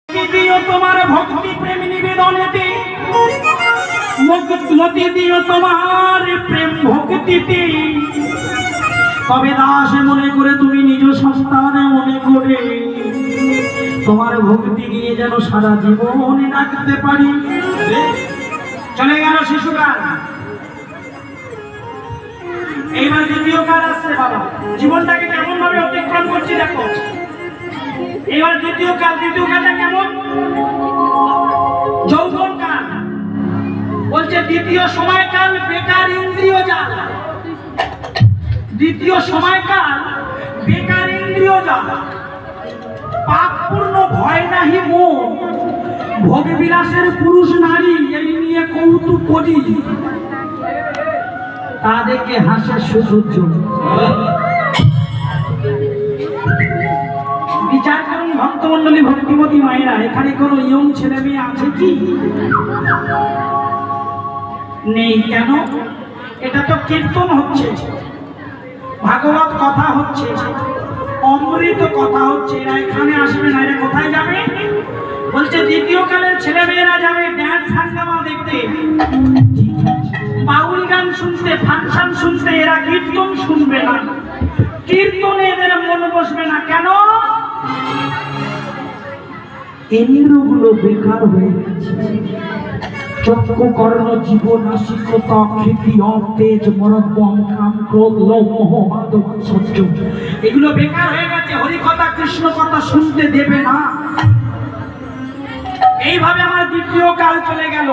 দিও তোমার ভক্তি প্রেম নিবেদনেতে, মতি দিও তোমার প্রেম ভক্তিতে। তবে দাস মনে করে তুমি নিজ সন্তানে মনে করে তোমার ভক্তি নিয়ে যেন সারা জীবন রাখতে পারি। চলে গেল শিশুকাল, এইবার দ্বিতীয় কাল আসছে। বাবা জীবনটাকে কেমন ভাবে অতিক্রম করছি দেখো। এবার দ্বিতীয় কালটা কেমন? যৌবন কাল। বলছে দ্বিতীয় সময়কাল বেকার ইন্দ্রিয় জাল। দ্বিতীয় সময়কাল বেকার ইন্দ্রিয় জাল। পাপপূর্ণ ভয় নাহি মন, ভোগ বিলাসের পুরুষ নারী এই নিয়ে কৌতুক করি, তাদেরকে হাসে সুসহ্য। বিচার করুন ভক্তমন্ডলী, ভক্তিমতী মায়েরা, এখানে কোনো ইয়ং ছেলে মেয়ে আছে কি? নেই। কেন? এটা তো কীর্তন হচ্ছে, ভাগবত কথা হচ্ছে, অমৃত কথা হচ্ছে। এরা এখানে আসবে না, এরা কোথায় যাবে? বলছে দ্বিতীয় কালের ছেলে মেয়েরা যাবে ড্যান্স হাঙ্গামা দেখতে, বাউল গান শুনতে, ফাংশন শুনতে। এরা কীর্তন শুনবে না, কীর্তনে এদের মন বসবে না। কেন? ইন্দ্রগুলো বেকার হয়ে গেছে। চক্ষু কর্ণ জীবন আশিক ত্বকৃতি অতেজ মরদ্বম কাম ক্রোধ লোভ মোহ মাধব সহ্য, এগুলো বেকার হয়ে গেছে। হরি কথা কৃষ্ণ কথা শুনতে দেবে না। এইভাবে আমার দ্বিতীয় কাল চলে গেল।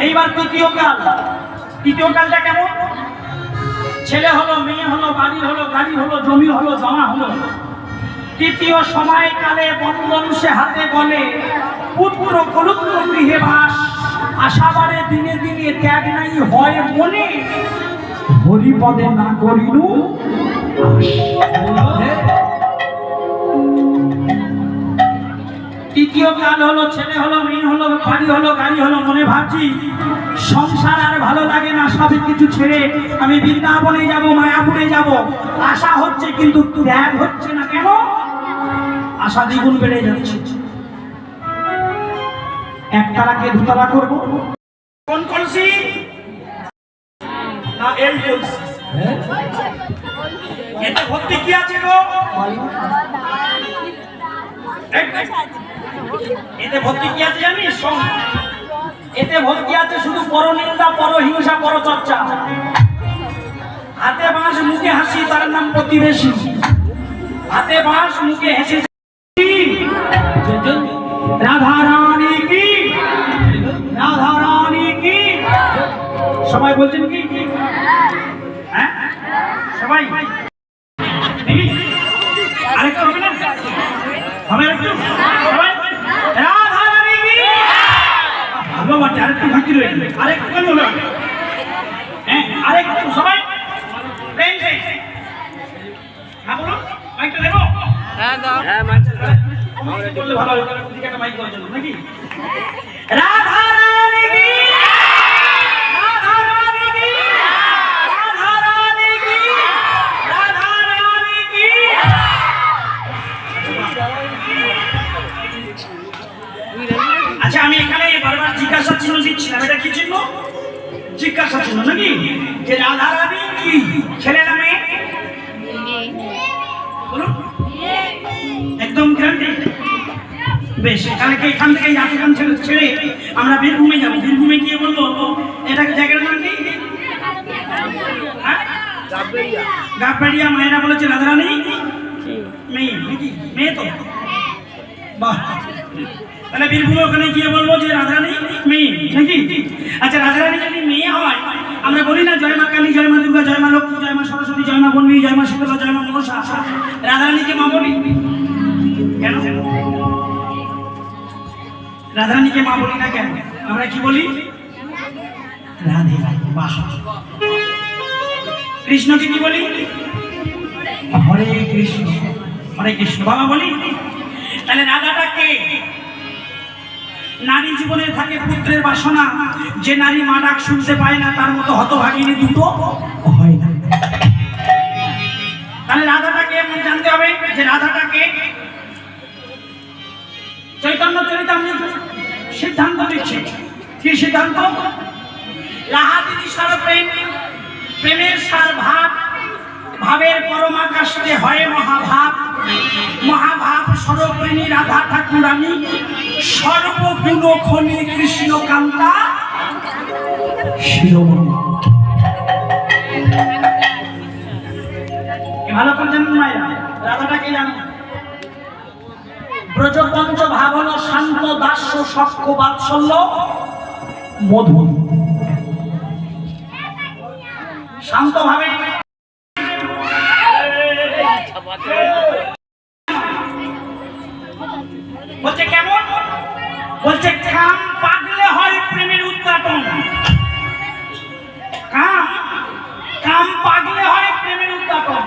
এইবার তৃতীয় কাল। তৃতীয় কালটা কেমন? ছেলে হলো, মেয়ে হলো, বাড়ি হলো, গাড়ি হলো, জমি হলো, জমা হলো। তৃতীয় সময়কালে বনবংশে হাতে বলে পুত্র কলুত্র গৃহে বাস, আশাবারে দিনে দিনে ত্যাগ নাই হয় মনে, হরিপদে না করিনু। তৃতীয় কাল হলো ছেলে হলো, মেয়ে হলো, বাড়ি হলো, গাড়ি হলো। মনে ভাবছি সংসার আর ভালো লাগে না, সব কিছু ছেড়ে আমি বৃন্দাবনে যাব, মায়াপুরে যাব। আশা হচ্ছে কিন্তু ত্যাগ হচ্ছে না। কেন? আশা দ্বিগুণ বেড়ে যাচ্ছে। একতলাকে দুতলা করবো। কোন কলসি? না এই কলসি। এতে ভর্তি কি আছে গো? এতে ভর্তি কি আছে জানিস? এতে ভর্তি আছে শুধু পরনিন্দা, পরহিংসা, পরচর্চা। হাতে বাঁশ মুখে হাসি, তার নাম প্রতিবেশী। হাতে বাঁশ মুখে হেসে। রাধা রানী কি, রাধা রানী কি। সবাই বলছেন কি? হ্যাঁ সবাই। আরেকটু হবে না? হবে একটু? রাধা রানী কি। বাবা আরেকটু বাকি রয়েছে, আরেকটু কেন হলো? হ্যাঁ আরেকটু সবাই প্রেম সে। হ্যাঁ বলুন, মাইকটা দেবো? হ্যাঁ দাও। হ্যাঁ মাইক বললে ভালো হবে, কারণ দিকে একটা মাইক দেওয়ার জন্য নাকি? রাধা রানী কি, রাধা রানী কি, রাধা রানী কি, রাধা রানী কি। আচ্ছা আমি এখানে বারবার জিজ্ঞাসা চিহ্ন দিচ্ছিলাম, এটা কি চিহ্ন? জিজ্ঞাসা চিহ্ন নাকি? যে রাধা রানী কি, ছেলে না মেয়ে? বলুন একদম গ্যারান্টি। বেশ, কালকে এখান থেকে যাত্রাগান ছেড়ে আমরা বীরভূমে যাবো। বীরভূমে গিয়ে বলবো এটাকে জায়গাটার নাম কি? গাববাড়িয়া। মায়েরা বলেছে রাধারানী মেয়ে নাকি? মেয়ে তো বাহ। তাহলে বীরভূমে ওখানে গিয়ে বলবো যে রাধারানী মেয়ে নাকি? আচ্ছা রাধারানী যদি মেয়ে হয়, আমরা বলি না জয় মা কালী, জয় মা দুর্গা, জয় মা লক্ষ্মী, জয় মা সরস্বতী, জয় মা বন্যী, জয় মা শীতলা, জয় মা মনসা। রাধারানীকে মা বলি কেন? রাধারানীকে মা বলি না কেন? আমরা কি বলি? রাধে রাধে। বাহ। কৃষ্ণকে কি বলি? হরে কৃষ্ণ, হরে কৃষ্ণ বাবা বলি। তাহলে রাধাটা কে? নারী জীবনে থাকে পুত্রের বাসনা। যে নারী মা ডাক শুনতে পায় না, তার মতো হতভাগিনী দুটো হয় না। তাহলে রাধাটাকে এমন জানতে হবে যে রাধাটাকে চৈতন্য চরিতামৃত সিদ্ধান্ত দিচ্ছে। কি সিদ্ধান্ত? রাহাদিনী সার প্রেম, প্রেমের সার ভাব, ভাবের পরমাকাশে হয় মহাভাব, মহাভাব সর্বপ্রেমী রাধা ঠাকুরানী, সর্বগুণ খনি কৃষ্ণ কান্তা শিরোমণি। ভালো করে জানেন মায়েরা, রাধাটাকে জানেন? ব্রজপঞ্চ ভাব হল শান্ত, দাস্য, সখ্য, বাৎসল্য, মধু। শান্ত ভাবে বলছে কেমন? বলছে কাম পাগলে হয় প্রেমের উদ্ঘাটন। কাম পাগলে হয় প্রেমের উদ্ঘাটন।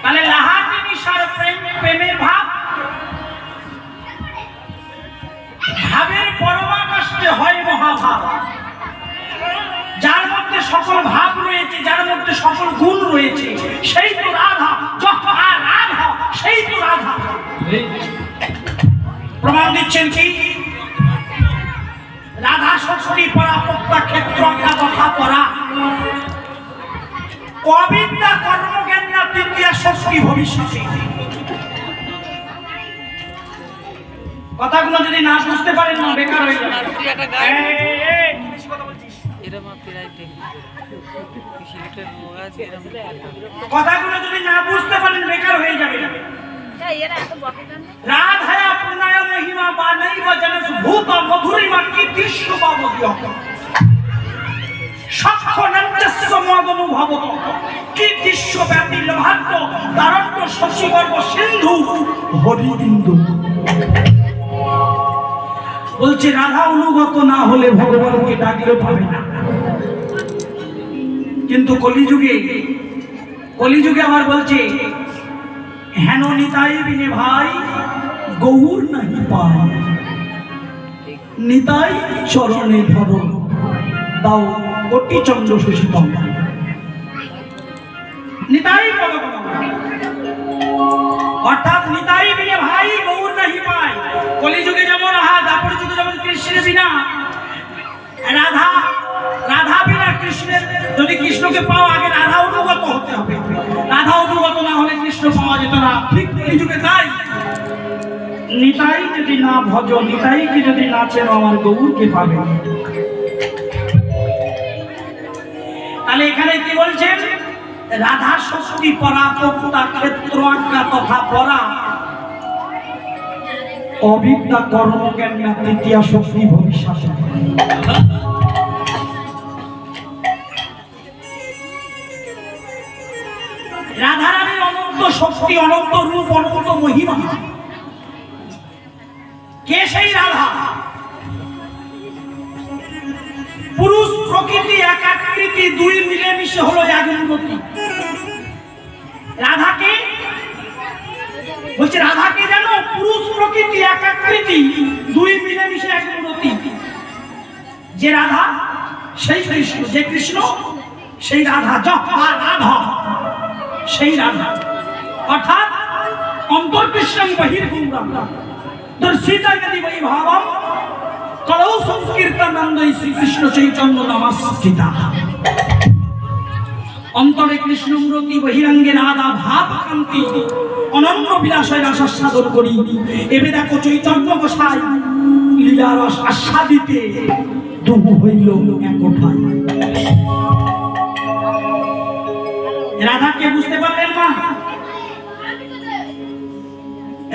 তাহলে রাহাদিনী সার প্রেম, প্রেমের ভাব, ভাবের পরমাকাশে হয় মহাভাব। যার মধ্যে সকল ভাব রয়েছে, যার মধ্যে সকল গুণ রয়েছে, সেই তো রাধা। রাধা সেই তো রাধা। প্রমাণ দিচ্ছেন কি? রাধা ষষ্ঠী পরা, প্রত্যা ক্ষেত্র কথা পরা, অবিদ্যা কর্মজ্ঞান না তৃতীয়া ষষ্ঠী ভবিষ্যতে। কথাগুলো যদি না বুঝতে পারেন না, বেকার হয়ে যাবে। কথাগুলো যদি না বুঝতে পারেন বেকার হয়ে যাবে। রাধায়া প্রণয় মহিমা বানাই বজনস ভূত মধুরিমা কি দৃশ্য পাবদিয় সক্ষনন্তস্য মদনুভবত কি দৃশ্য ব্যাপী লভাদ্য দারণ্য শশীগর্ভ সিন্ধু হরিবিন্দু। বলছে রাধা অনুগত না হলে ভগবানকে ডাকলেও পাবে না। কিন্তু কলিযুগে আবার বলছে হেন নিতাই বিনে ভাই গৌর নাহি পায়, নিতাই চরণে ধরো দাও কোটি চন্দ্র শশীতম। নিতাই অর্থাৎ নিতাই বিনে ভাই গৌর নাহি পায়। কলিযুগে যেমন রাধা, দাপর যুগে যেমন কৃষ্ণের বিনা রাধা, রাধা বিনা কৃষ্ণের, যদি কৃষ্ণকে পাওয়া আগে রাধা অনুগত হতে হবে। রাধা অনুগত না হলে কৃষ্ণ পাওয়া যেত না। ঠিক এই যুগে তাই নিতাই যদি না ভজ, নিতাইকে যদি না চেনো, আমার গৌরকে পাবে। তাহলে এখানে কি বলছেন? রাধা ষষ্ঠী পরা, প্রত্যা ক্ষেত্র আজ্ঞা তথা পরা, অবিদ্যা কর্মজ্ঞান না তৃতীয়া শক্তি ভবিষ্যতে। রাধারানীর অনন্ত শক্তি, অনন্ত রূপ, অনন্ত মহিমা। কে সেই রাধা? পুরুষ প্রকৃতি একাকৃতি দুই মিলেমিশে হলো এক উন্নতি। রাধাকে বলছে, রাধাকে জানো? পুরুষ প্রকৃতি একাকৃতি দুই মিলেমিশে এক উন্নতি। যে রাধা সেই কৃষ্ণ, যে কৃষ্ণ সেই রাধা, রাধা সেই রাধা। অর্থাৎ অন্তর্কৃষ্ণং বহির্গৌরম দর্শিতা যদি বৈভাবম কলৌ সংকীর্তনন্দৈ শ্রীকৃষ্ণ চৈতন্য নমস্কৃতা। অন্তরে কৃষ্ণ মূর্তি, বহিরঙ্গে রাধা ভাব কান্তি, অনন্য বিলাসের আস্বাদন করি। এবে দেখো চৈতন্য গোসাই লীলার আস্বাদিতে দুহু হইল একঠাই। রাধাকে বুঝতে পারলেন না?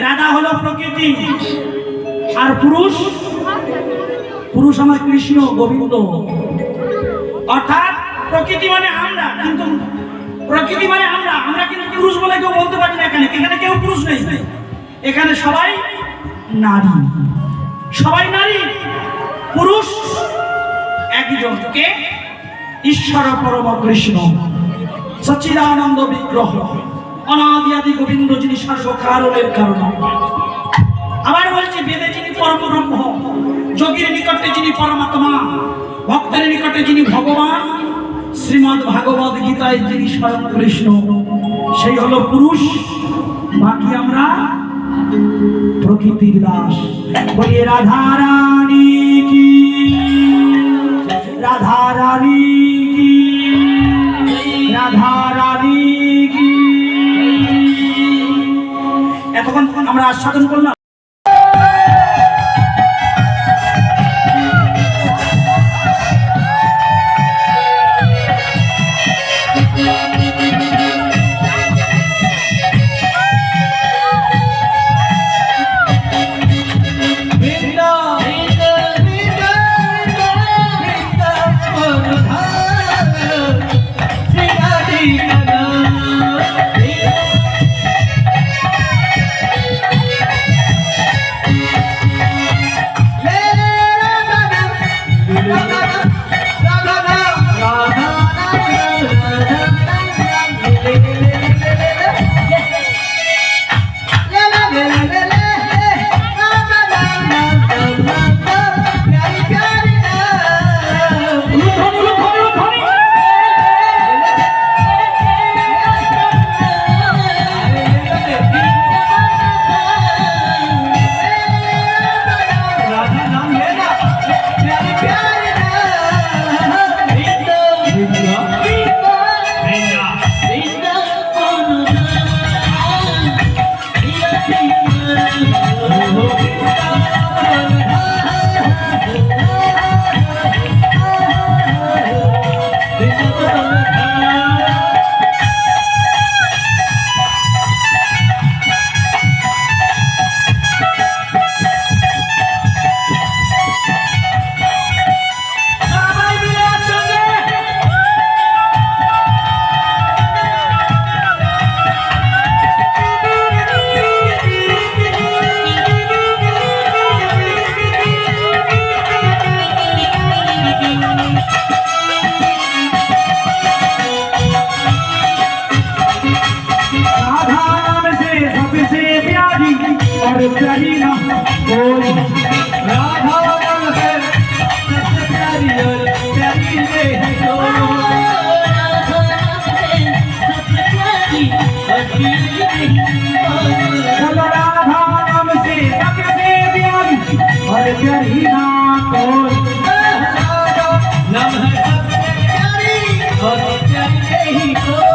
রাধা হলো প্রকৃতি, আর পুরুষ, পুরুষ আমার কৃষ্ণ গোবিন্দ। অর্থাৎ প্রকৃতি মানে আমরা, কিন্তু প্রকৃতি মানে আমরা, আমরা কিন্তু পুরুষ বলে কেউ বলতে পারি না। এখানে এখানে কেউ পুরুষ নেই, এখানে সবাই নারী, সবাই নারী। পুরুষ একজন, কে? ঈশ্বর পরম কৃষ্ণ সচ্চিদানন্দ বিগ্রহ, অনাদি আদি গোবিন্দ, যিনি সর্বকারণের কারণ। আবার বলছি বেদে যিনি পরম ব্রহ্ম, যোগীর নিকটে যিনি পরমাত্মা, ভক্তের নিকটে যিনি ভগবান, শ্রীমদ্ ভাগবত গীতায় যিনি স্বয়ং কৃষ্ণ, সেই হলো পুরুষ। বাকি আমরা প্রকৃতির দাস বলি রাধা রানী কি, রাধা রানী কি, রাধা রানী কি। এতক্ষণ আমরা আস্বাদন করলাম। प्यारी ना कोई राधा नाम है सबसे प्यारी और प्यारी रे हो, राधा नाम है सबसे प्यारी और प्यारी चलो राधा नाम से सबसे प्यारी और प्यारी ना कोई, राधा नाम है सबसे प्यारी और प्यारी हो।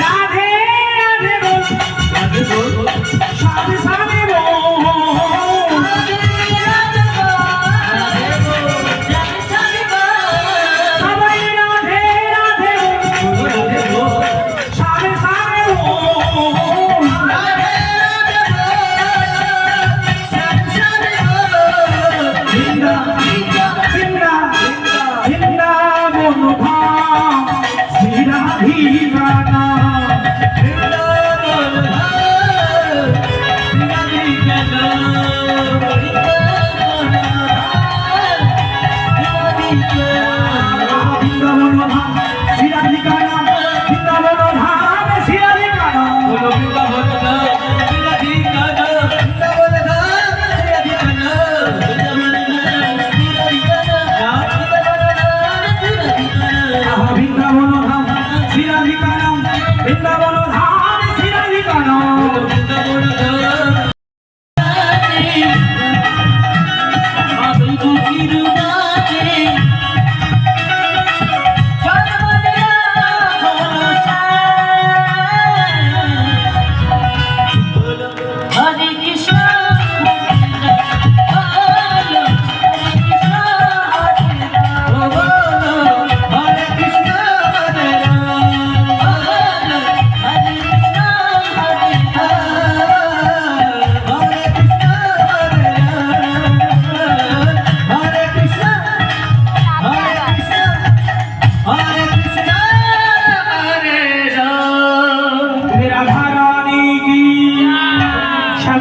राधे राधे बोल, राधे बोल, शादी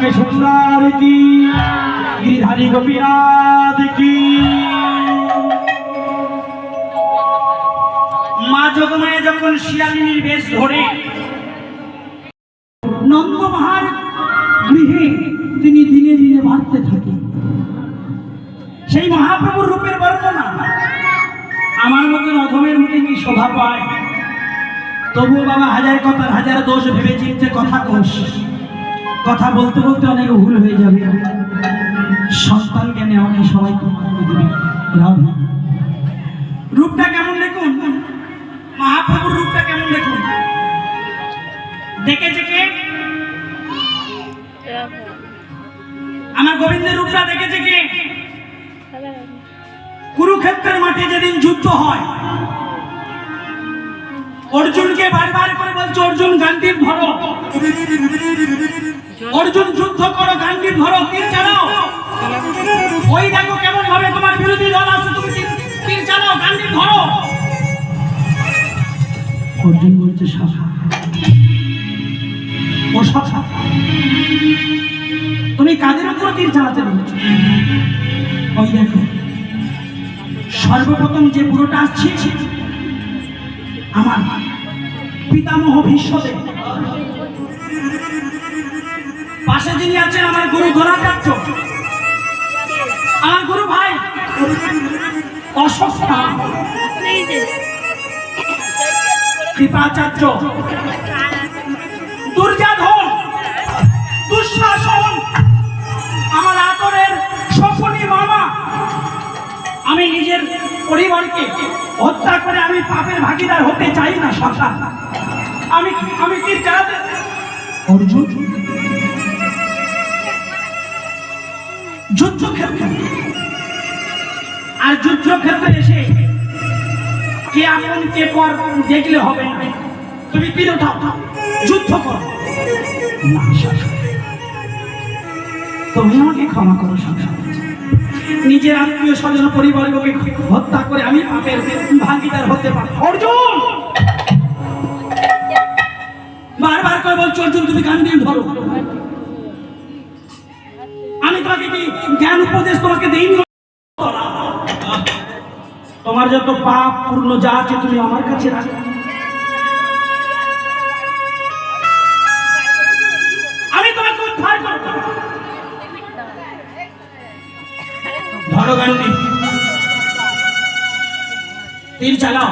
শ্যামাকে সুন্দর কি গিরিধারী গোপীনাথ কি। মা যোগমায়া যখন শিয়ালিনীর বেশ ধরে নন্দমহার গৃহে তিনি দিনে দিনে বাড়তে থাকে, সেই মহাপ্রভুর রূপের বর্ণনা আমার মতন অধমের মুখে কি শোভা পায়? তবুও বাবা হাজার কথার হাজার দোষ ভেবে চিনতে কথা কোষ, কথা বলতে বলতে অনেক ভুল হয়ে যাবে, সন্তান জ্ঞানে অনেক সবাই রূপটা কেমন দেখুন, মহাপ্রভুর রূপটা কেমন দেখুন। দেখেছে কে? আমার গোবিন্দের রূপটা দেখেছে কে? কুরুক্ষেত্রের মাঠে যেদিন যুদ্ধ হয়, অর্জুনকে বারবার করে বলছে অর্জুন গান্ডীব ধরো, অর্জুন যুদ্ধ করো, গান্ডীব ধরো, তীর চালাও। ওই দেখো কেমন ভাবে তোমার বিরোধী দল আছে, তুমি তীর চালাও, গান্ডীব ধরো। অর্জুন বলছে শাখা, ও শাখা তুমি কাদের উপর তীর চালাতে বলছো? ওই দেখো সর্বপ্রথম যে বুড়োটা আসছে আমার পিতামহ ভীষ্মদেব, পাশে যিনি আছেন আমার গুরু দ্রোণাচার্য, আমার গুরু ভাই অশ্বত্থামা, কৃপাচার্য, দুর্যোধন, দুঃশাসন, আমার আদরের শকুনি মামা। আমি নিজের পরিবারকে হত্যা করে আমি পাপের ভাগীদার হতে চাই না সরকার। আমি কি চালাতে অর্জুন যুদ্ধক্ষেত্রে, আর যুদ্ধক্ষেত্রে এসে কে আপন কে পর দেখলে হবে না, তুমি তীর ওঠাও, যুদ্ধ করো না। তুমি আমাকে ক্ষমা করো সরকার, নিজের আত্মীয় স্বজন পরিবারকে হত্যা করে আমি পাপের ভাগীদার হতে পারি। অর্জুন বারবার করে বলছো অর্জুন তুমি গান্ডীব ধরো। আমি তোমাকে কি জ্ঞান উপদেশ তোমাকে দেইনি? তোমার যত পাপ পূর্ণ যা আছে তুমি আমার কাছে রাখো। আমি তোমাকে উদ্ধার করব। ধরো গান্ডীব, তীর চালাও।